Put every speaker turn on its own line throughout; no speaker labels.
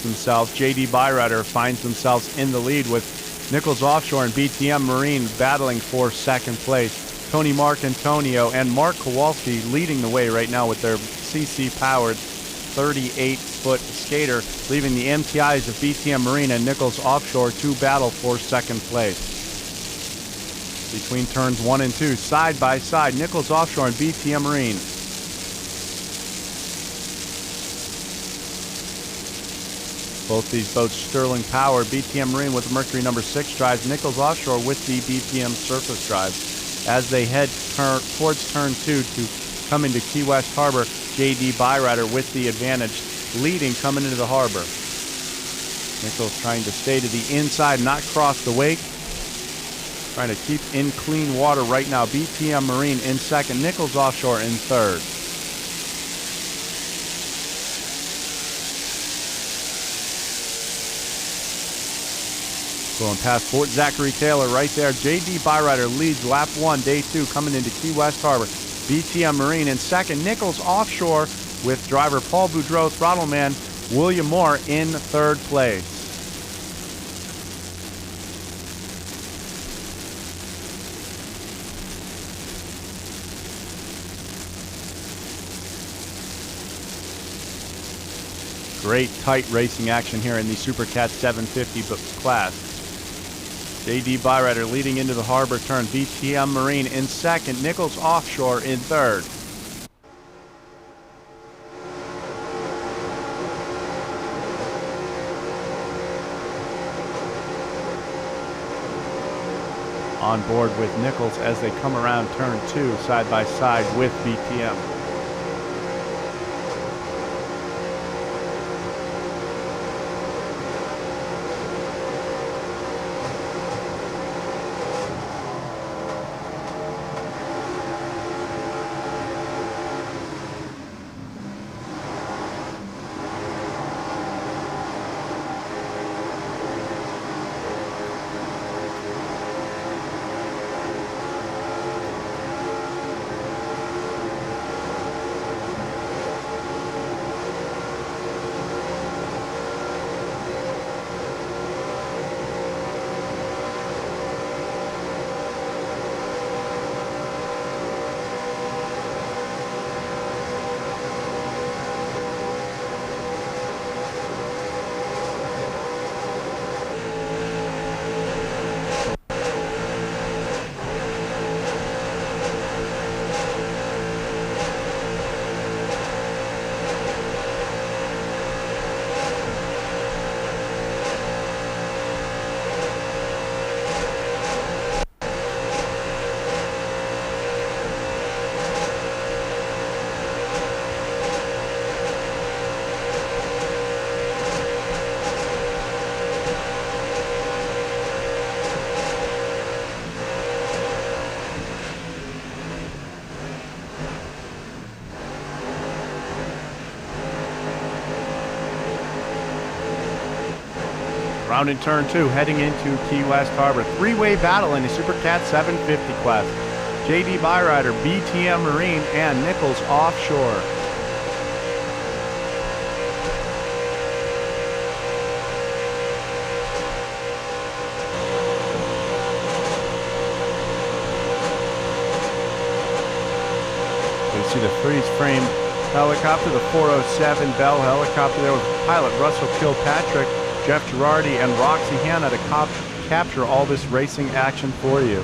themselves. JD Byrider finds themselves in the lead with Nichols Offshore and BTM Marine battling for second place. Tony Marcantonio and Mark Kowalski leading the way right now with their CC-powered 38-foot skater, leaving the MTIs of BTM Marine and Nichols Offshore to battle for second place. Between turns 1 and 2, side by side, Nichols Offshore and BTM Marine. Both these boats Sterling powered. BTM Marine with the Mercury number 6 drives, Nichols Offshore with the BTM surface drive. As they head towards turn 2 to come into Key West Harbor, JD Byrider with the advantage, leading coming into the harbor. Nichols trying to stay to the inside, not cross the wake. Trying to keep in clean water right now. BTM Marine in second, Nichols Offshore in third. Going past Fort Zachary Taylor right there. JD Byrider leads lap 1, day 2, coming into Key West Harbor. BTM Marine in second, Nichols Offshore with driver Paul Boudreau, throttle man William Moore in third place. Great tight racing action here in the Supercat 750 class. JD Byrider leading into the harbor turn. BTM Marine in second. Nichols Offshore in third. On board with Nichols as they come around turn 2 side by side with BTM. Round in turn 2, heading into Key West Harbor. Three-way battle in the Supercat 750 class. JD Byrider, BTM Marine, and Nichols Offshore. You see the freeze frame helicopter, the 407 Bell helicopter there with pilot Russell Kilpatrick, Jeff Girardi, and Roxy Hanna to capture all this racing action for you.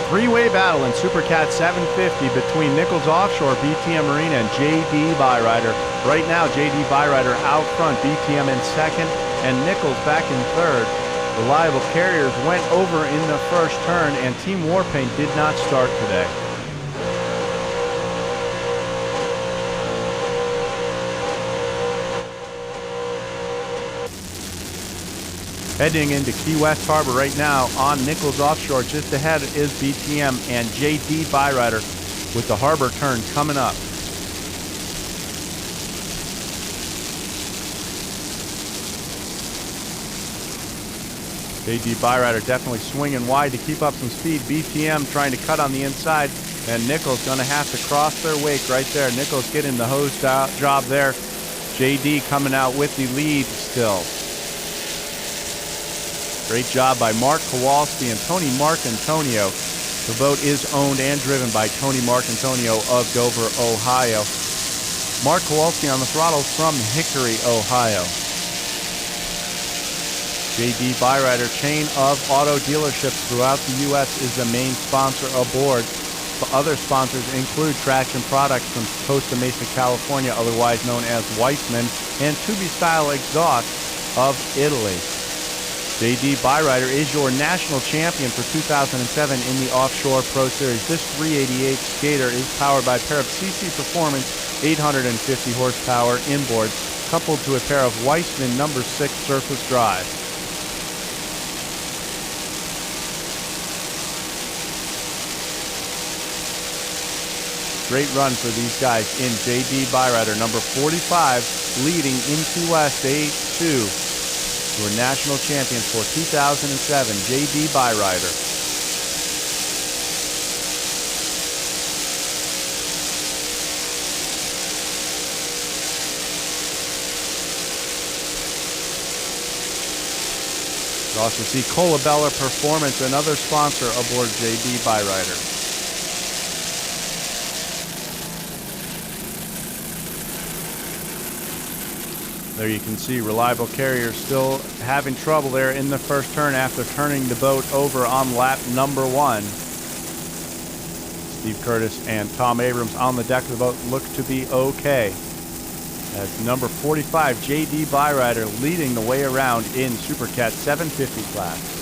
Three-way battle in Supercat 750 between Nichols Offshore, BTM Marine, and JD Byrider. Right now, JD Byrider out front, BTM in second, and Nichols back in third. Reliable Carriers went over in the first turn, and Team Warpaint did not start today. Heading into Key West Harbor right now on Nichols Offshore. Just ahead is BTM and JD Byrider with the harbor turn coming up. JD Byrider definitely swinging wide to keep up some speed. BTM trying to cut on the inside, and Nichols going to have to cross their wake right there. Nichols getting the hose job there. JD coming out with the lead still. Great job by Mark Kowalski and Tony Marcantonio. The boat is owned and driven by Tony Marcantonio of Dover, Ohio. Mark Kowalski on the throttle from Hickory, Ohio. JD Byrider, chain of auto dealerships throughout the U.S., is the main sponsor aboard. The other sponsors include Traction Products from Costa Mesa, California, otherwise known as Weissman, and Tubi Style Exhaust of Italy. JD Byrider is your national champion for 2007 in the Offshore Pro Series. This 388 skater is powered by a pair of CC Performance 850 horsepower inboards, coupled to a pair of Weissman No. 6 surface drive. Great run for these guys in JD Byrider, number 45, leading in Key West 8-2. Your national champion for 2007, JD Byrider. You also see Colabella Performance, another sponsor aboard JD Byrider. There you can see Reliable Carrier still having trouble there in the first turn after turning the boat over on lap number 1. Steve Curtis and Tom Abrams on the deck of the boat look to be okay. As number 45, JD Byrider, leading the way around in Supercat 750 class.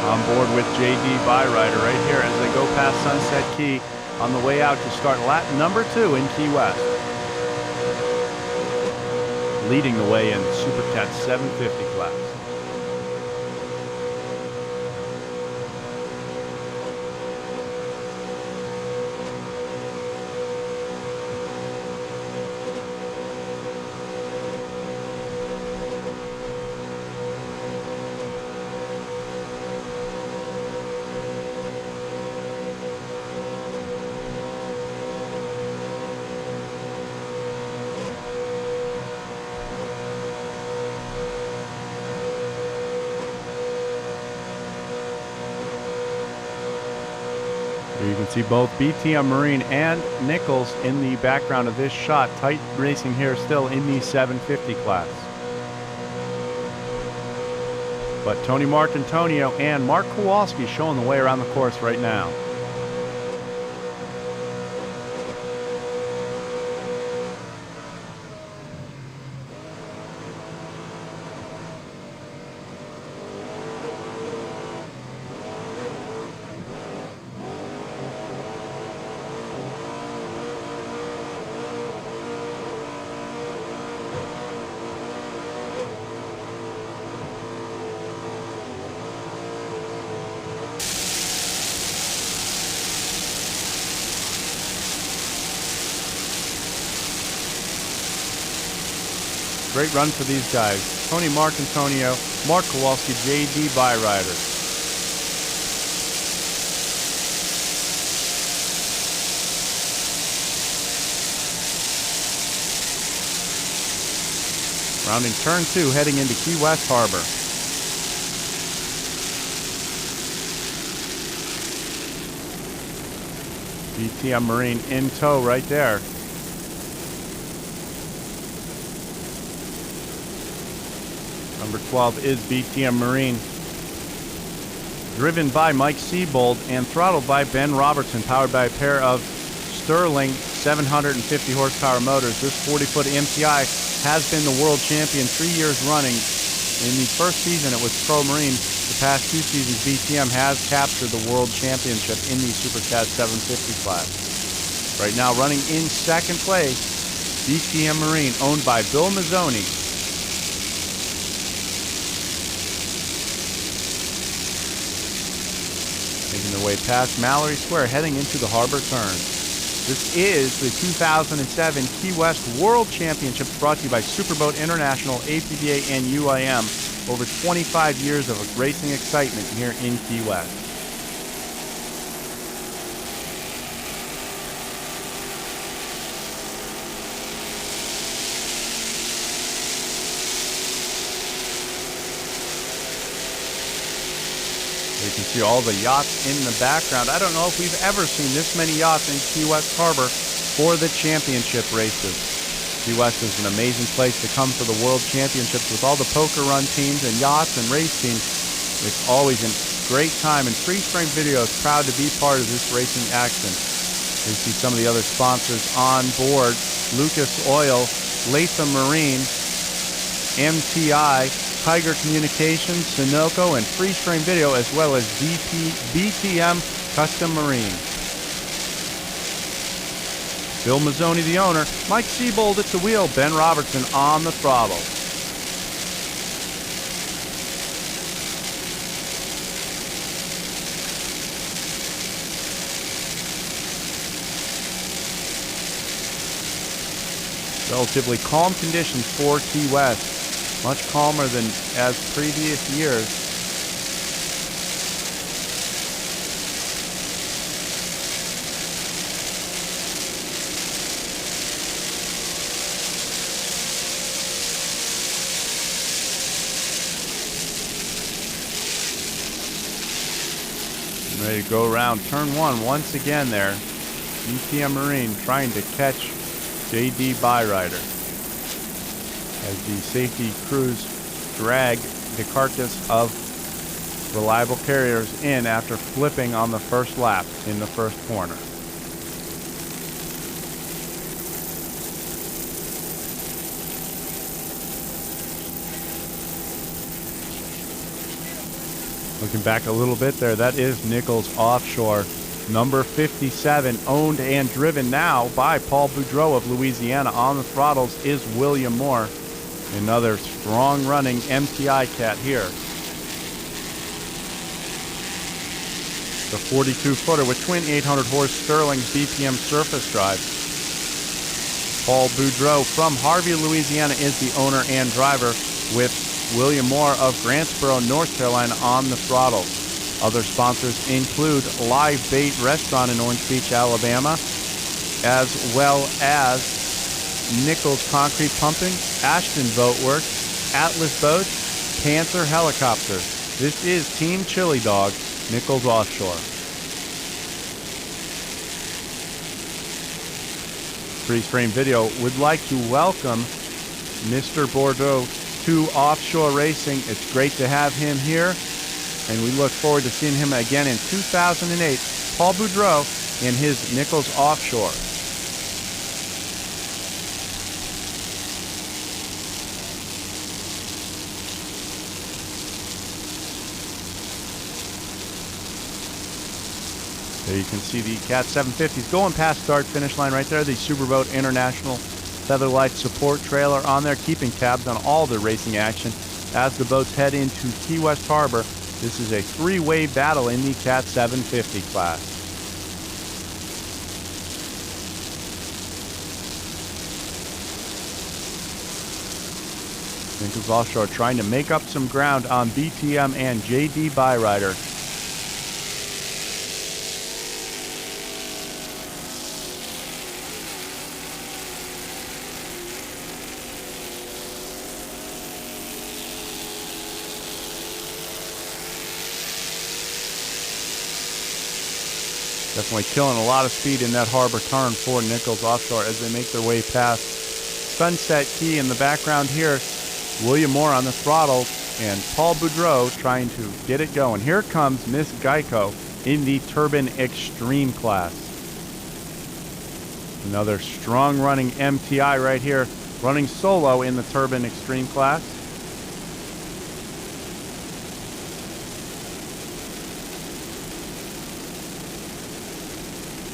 On board with JD Byrider right here as they go past Sunset Key on the way out to start lap number 2 in Key West. Leading the way in Supercat 750 class. You can see both BTM Marine and Nichols in the background of this shot. Tight racing here still in the 750 class. But Tony Marcantonio and Mark Kowalski showing the way around the course right now. Great run for these guys. Tony Marcantonio, Mark Kowalski, JD Byrider. Rounding turn 2, heading into Key West Harbor. BTM Marine in tow right there. Number 12 is BTM Marine. Driven by Mike Siebold and throttled by Ben Robertson, powered by a pair of Sterling 750 horsepower motors. This 40-foot MTI has been the world champion 3 years running. In the first season, it was Pro Marine. The past 2 seasons, BTM has captured the world championship in the Supercat 750 class. Right now, running in second place, BTM Marine, owned by Bill Mazzoni. Making their way past Mallory Square, heading into the harbor turn. This is the 2007 Key West World Championships, brought to you by Superboat International, APBA, and UIM. Over 25 years of racing excitement here in Key West. You can see all the yachts in the background. I don't know if we've ever seen this many yachts in Key West Harbor for the championship races. Key West is an amazing place to come for the World Championships with all the poker run teams and yachts and race teams. It's always a great time, and Freeze Frame Video is proud to be part of this racing action. You see some of the other sponsors on board: Lucas Oil, Latham Marine, MTI, Tiger Communications, Sunoco, and Freeze Frame Video, as well as BTM Custom Marine. Bill Mazzoni, the owner, Mike Siebold at the wheel, Ben Robertson on the throttle. Relatively calm conditions for Key West, much calmer than as previous years. Ready to go around turn one once again there. BTM Marine trying to catch JD Byrider as the safety crews drag the carcass of Reliable Carriers in after flipping on the first lap in the first corner. Looking back a little bit there, that is Nichols Offshore, number 57, owned and driven now by Paul Boudreau of Louisiana. On the throttles is William Moore, another strong running MTI cat here. The 42-footer with twin 800-horse Sterling BPM surface drive. Paul Boudreau from Harvey, Louisiana is the owner and driver, with William Moore of Grantsboro, North Carolina on the throttle. Other sponsors include Live Bait Restaurant in Orange Beach, Alabama, as well as Nichols Concrete Pumping, Ashton Boat Works, Atlas Boats, Panther Helicopters. This is Team Chili Dog, Nichols Offshore. Freeze Frame Video would like to welcome Mr. Bordeaux to Offshore Racing. It's great to have him here, and we look forward to seeing him again in 2008. Paul Boudreau and his Nichols Offshore. There you can see the Cat 750s going past start finish line right there. The Superboat International Featherlight support trailer on there, keeping tabs on all the racing action as the boats head into Key West Harbor. This is a three-way battle in the Cat 750 class. Nichols Offshore trying to make up some ground on BTM and JD Byrider. Definitely killing a lot of speed in that harbor turn for Nichols Offshore as they make their way past Sunset Key. In the background here, William Moore on the throttle and Paul Boudreau trying to get it going. Here comes Miss Geico in the Turbine Extreme class. Another strong running MTI right here, running solo in the Turbine Extreme class.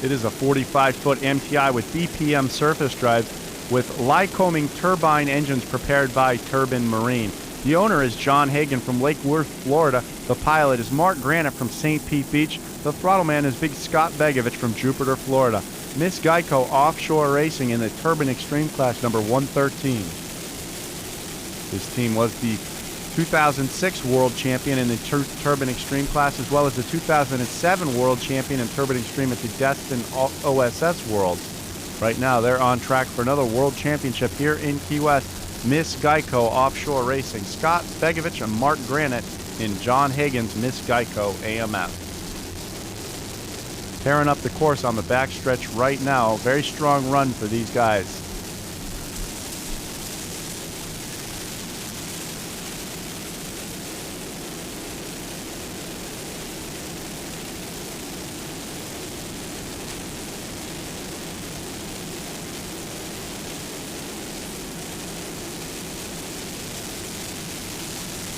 It is a 45-foot MTI with BPM surface drive with Lycoming turbine engines prepared by Turbine Marine. The owner is John Hagan from Lake Worth, Florida. The pilot is Mark Granite from St. Pete Beach. The throttle man is Big Scott Begovich from Jupiter, Florida. Miss Geico Offshore Racing in the Turbine Extreme class number 113. This team was the 2006 World Champion in the Turbine Extreme class, as well as the 2007 World Champion in Turbine Extreme at the Destin OSS Worlds. Right now, they're on track for another World Championship here in Key West. Miss Geico Offshore Racing, Scott Begovich and Mark Granite in John Hagan's Miss Geico AMF. Tearing up the course on the backstretch right now. Very strong run for these guys.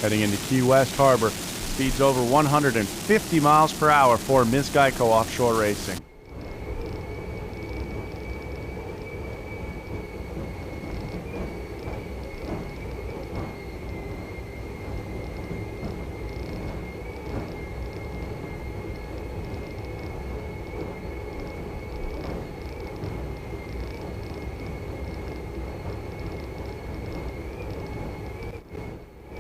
Heading into Key West Harbor, speeds over 150 miles per hour for Miss Geico Offshore Racing.